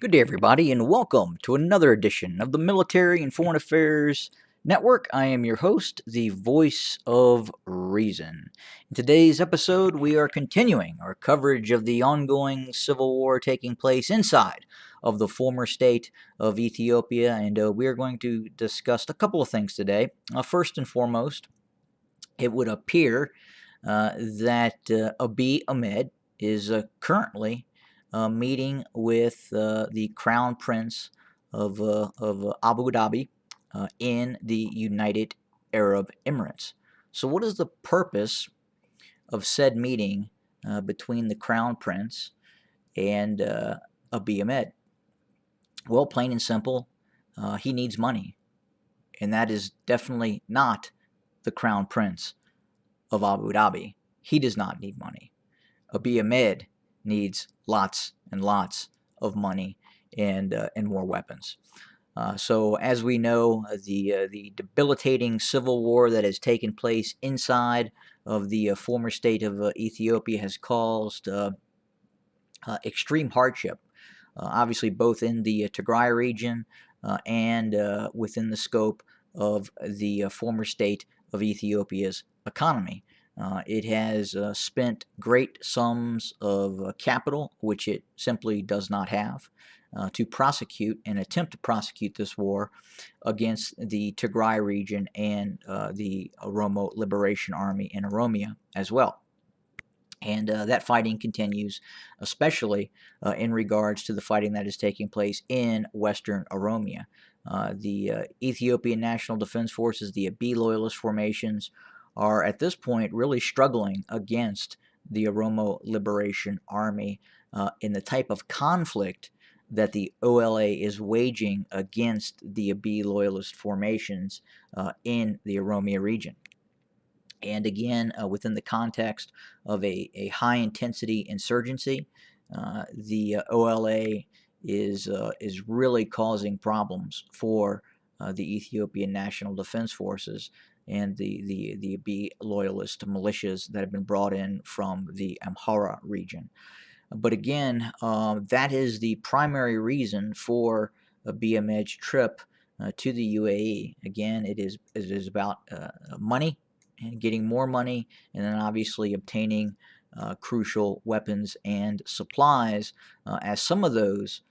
Good day, everybody, and welcome to another edition of the Military and Foreign Affairs Network. I am your host, the voice of reason. In today's episode, we are continuing our coverage of the ongoing civil war taking place inside of the former state of Ethiopia, and we are going to discuss a couple of things today. First and foremost, it would appear that Abiy Ahmed is currently meeting with the Crown Prince of Abu Dhabi in the United Arab Emirates. So, what is the purpose of said meeting between the Crown Prince and Abiy Ahmed? Well, plain and simple, he needs money, and that is definitely not the Crown Prince of Abu Dhabi. He does not need money. Abiy Ahmed needs lots and lots of money and more weapons. So, as we know, the debilitating civil war that has taken place inside of the former state of Ethiopia has caused extreme hardship, obviously both in the Tigray region and within the scope of the former state of Ethiopia's economy. It has spent great sums of capital, which it simply does not have, to prosecute and attempt to prosecute this war against the Tigray region and the Oromo Liberation Army in Oromia as well. And that fighting continues, especially in regards to the fighting that is taking place in Western Oromia. The Ethiopian National Defense Forces, the Abiy loyalist formations, are at this point really struggling against the Oromo Liberation Army in the type of conflict that the OLA is waging against the Abiy loyalist formations in the Oromia region. And again, within the context of a high intensity insurgency, the OLA is really causing problems for the Ethiopian National Defense Forces and the Abiy loyalist militias that have been brought in from the Amhara region. But again, that is the primary reason for Abiy Ahmed's trip to the UAE. Again, it is about money and getting more money, and then obviously obtaining crucial weapons and supplies, as some of those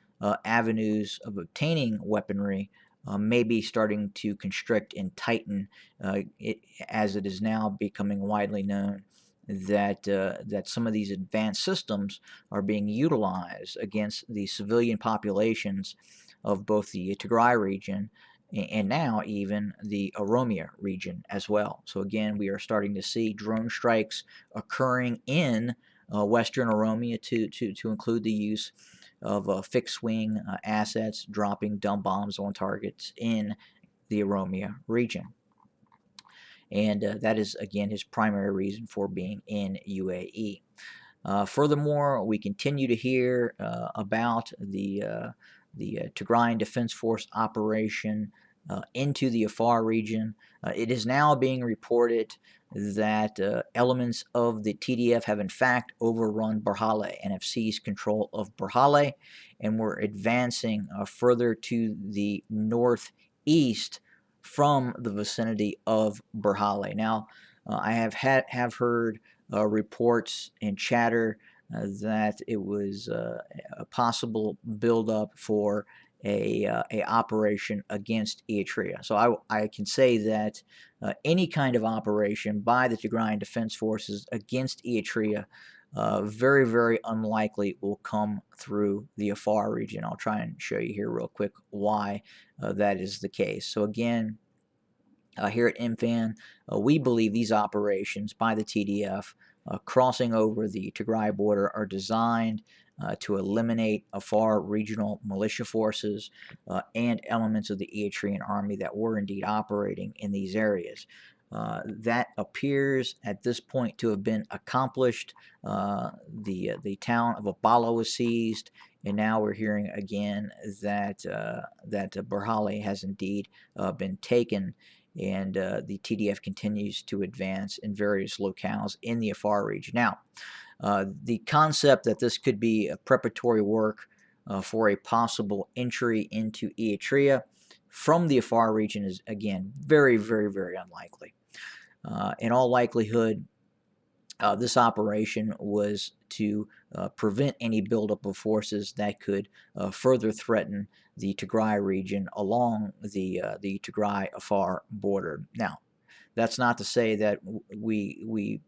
avenues of obtaining weaponry may be starting to constrict and tighten, as it is now becoming widely known that some of these advanced systems are being utilized against the civilian populations of both the Tigray region and now even the Oromia region as well. So again, we are starting to see drone strikes occurring in Western Oromia to include the use of fixed-wing assets dropping dumb bombs on targets in the Oromia region. And that is, again, his primary reason for being in UAE. Furthermore, we continue to hear about the Tigrayan Defense Force operation into the Afar region. It is now being reported that elements of the TDF have in fact overrun Barhale and have seized control of Barhale, and we're advancing further to the northeast from the vicinity of Barhale. Now, I have heard reports and chatter that it was a possible buildup for a operation against Eritrea. So I can say that any kind of operation by the Tigrayan Defense Forces against Eritrea very, very unlikely will come through the Afar region. I'll try and show you here real quick why that is the case. So again, here at MFAN, we believe these operations by the TDF crossing over the Tigray border are designed to eliminate Afar regional militia forces and elements of the Eritrean army that were indeed operating in these areas. That appears at this point to have been accomplished. The town of Abala was seized, and now we're hearing again that Barhale has indeed been taken, and the TDF continues to advance in various locales in the Afar region. Now, the concept that this could be a preparatory work for a possible entry into Eritrea from the Afar region is, again, very, very, very unlikely. In all likelihood, this operation was to prevent any buildup of forces that could further threaten the Tigray region along the Tigray-Afar border. Now, that's not to say that we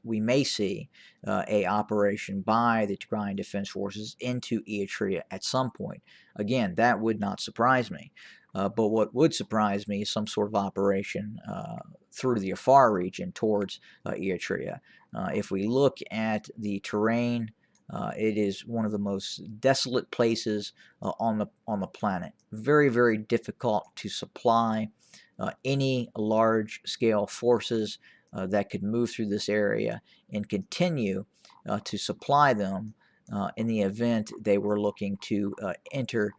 may see a operation by the Tigrayan Defense Forces into Eritrea at some point. Again, that would not surprise me. But what would surprise me is some sort of operation through the Afar region towards Eritrea. If we look at the terrain, it is one of the most desolate places on the planet. Very, very difficult to supply any large-scale forces that could move through this area and continue to supply them in the event they were looking to enter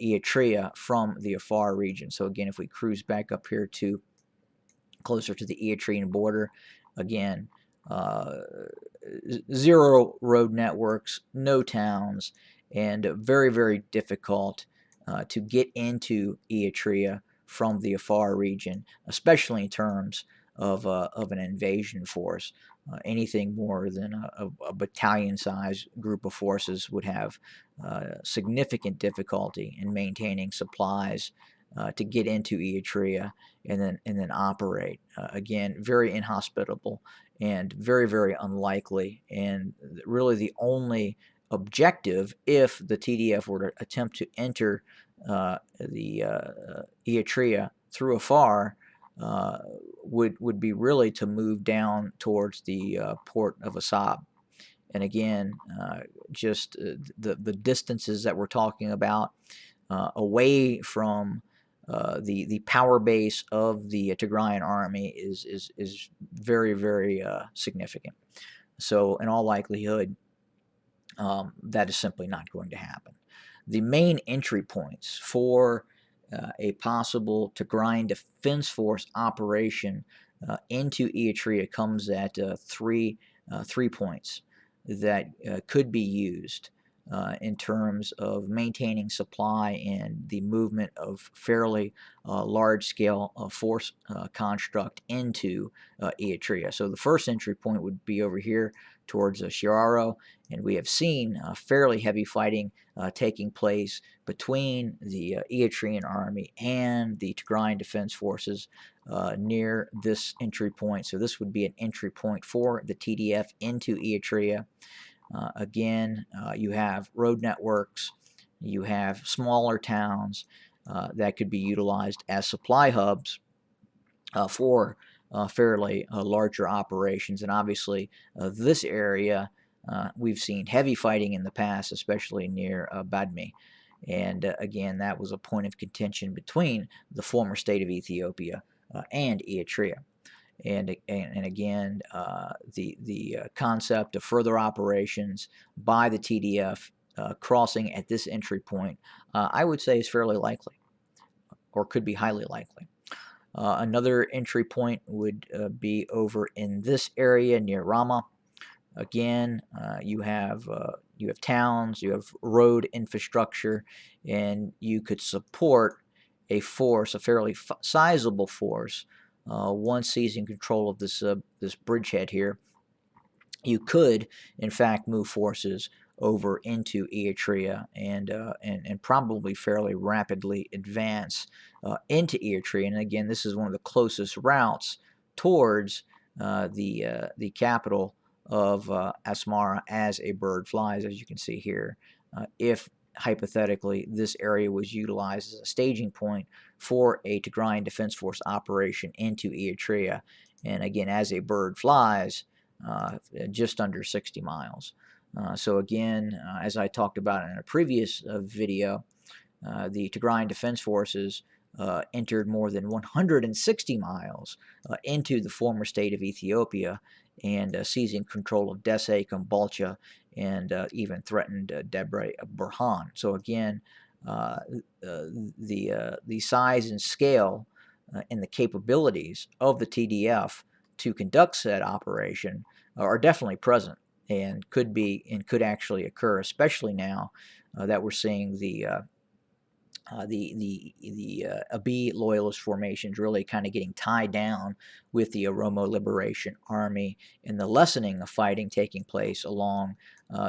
Eritrea from the Afar region. So again, if we cruise back up here to closer to the Eritrean border, again, zero road networks, no towns, and very, very difficult to get into Eritrea from the Afar region, especially in terms of an invasion force. Anything more than a battalion-sized group of forces would have significant difficulty in maintaining supplies to get into Eritrea and then operate. Again, very inhospitable and very, very unlikely, and really the only objective if the TDF were to attempt to enter the Eritrea through Afar would be really to move down towards the port of Assab. And again, just the distances that we're talking about away from the power base of the Tigrayan army is very, very significant. So in all likelihood, that is simply not going to happen. The main entry points for a possible Tigrayan Defense Force operation into Eritrea comes at three points that could be used in terms of maintaining supply and the movement of fairly large-scale force construct into Eritrea. So the first entry point would be over here towards Shiraro, and we have seen fairly heavy fighting taking place between the Eritrean army and the Tigrayan Defense Forces near this entry point. So this would be an entry point for the TDF into Eritrea. Again, you have road networks, you have smaller towns that could be utilized as supply hubs for fairly larger operations. And obviously, this area, we've seen heavy fighting in the past, especially near Badme. And again, that was a point of contention between the former state of Ethiopia and Eritrea. And again, the concept of further operations by the TDF crossing at this entry point, I would say is fairly likely, or could be highly likely. Another entry point would be over in this area near Rama. Again, you have towns, you have road infrastructure, and you could support a force, a fairly sizable force. Once seizing control of this bridgehead here, you could, in fact, move forces over into Eritrea and probably fairly rapidly advance into Eritrea. And again, this is one of the closest routes towards the capital of Asmara as a bird flies, as you can see here. If hypothetically this area was utilized as a staging point for a Tigrayan Defense Force operation into Eritrea, and again, as a bird flies, just under 60 miles. So again, as I talked about in a previous video, the Tigrayan Defense Forces entered more than 160 miles into the former state of Ethiopia and seizing control of Dessie, Kombolcha, and even threatened Debre Burhan. So again, the size and scale and the capabilities of the TDF to conduct said operation are definitely present and could actually occur, especially now that we're seeing the Abiy loyalist formations really kind of getting tied down with the Oromo Liberation Army and the lessening of fighting taking place along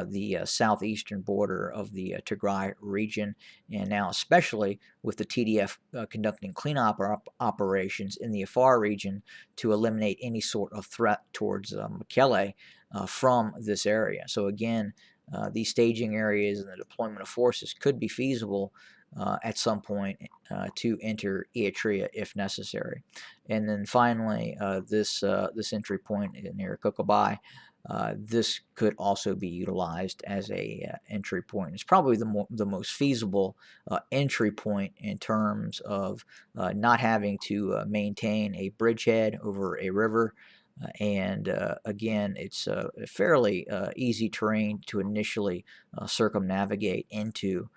the southeastern border of the Tigray region, and now especially with the TDF conducting cleanup operations in the Afar region to eliminate any sort of threat towards Mekelle from this area. So again, these staging areas and the deployment of forces could be feasible at some point to enter Eritrea if necessary. And then finally, this entry point near Kokobai, this could also be utilized as a entry point. It's probably the most feasible entry point in terms of not having to maintain a bridgehead over a river. And again, it's a fairly easy terrain to initially circumnavigate into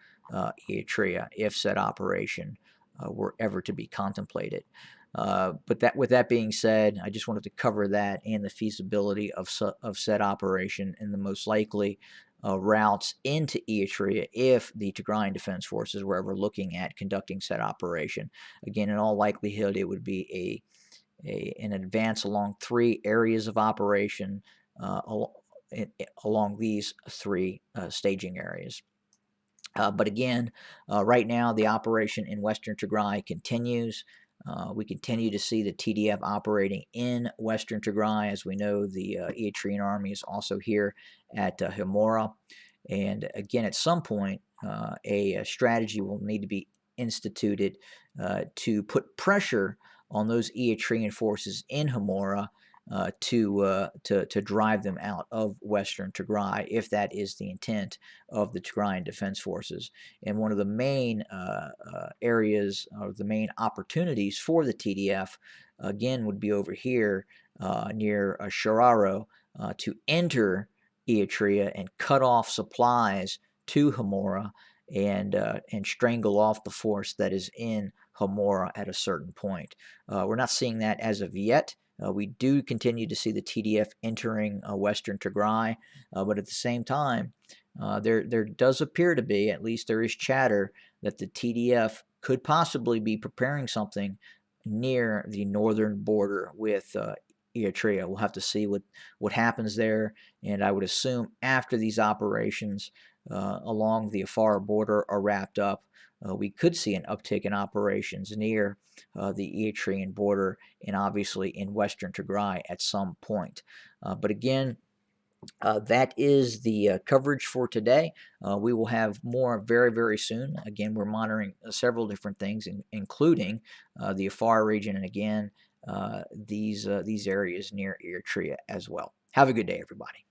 Eritrea if said operation were ever to be contemplated. But with that being said, I just wanted to cover that and the feasibility of said operation and the most likely routes into Eritrea if the Tigrayan Defense Forces were ever looking at conducting said operation. Again, in all likelihood, it would be an advance along 3 areas of operation along these 3 staging areas. But again, right now the operation in Western Tigray continues. We continue to see the TDF operating in Western Tigray. As we know, the Eritrean army is also here at Himora. And again, at some point, a strategy will need to be instituted to put pressure on those Eritrean forces in Himora to drive them out of Western Tigray, if that is the intent of the Tigrayan Defense Forces. And one of the main areas or the main opportunities for the TDF, again, would be over here near Shararo to enter Eritrea and cut off supplies to Himora and strangle off the force that is in Himora at a certain point. We're not seeing that as of yet. We do continue to see the TDF entering Western Tigray, but at the same time, there does appear to be, at least there is chatter, that the TDF could possibly be preparing something near the northern border with Eritrea. We'll have to see what happens there, and I would assume after these operations along the Afar border are wrapped up, we could see an uptick in operations near the Eritrean border and obviously in Western Tigray at some point. But again, that is the coverage for today. We will have more very, very soon. Again, we're monitoring several different things, including the Afar region, and again, these areas near Eritrea as well. Have a good day, everybody.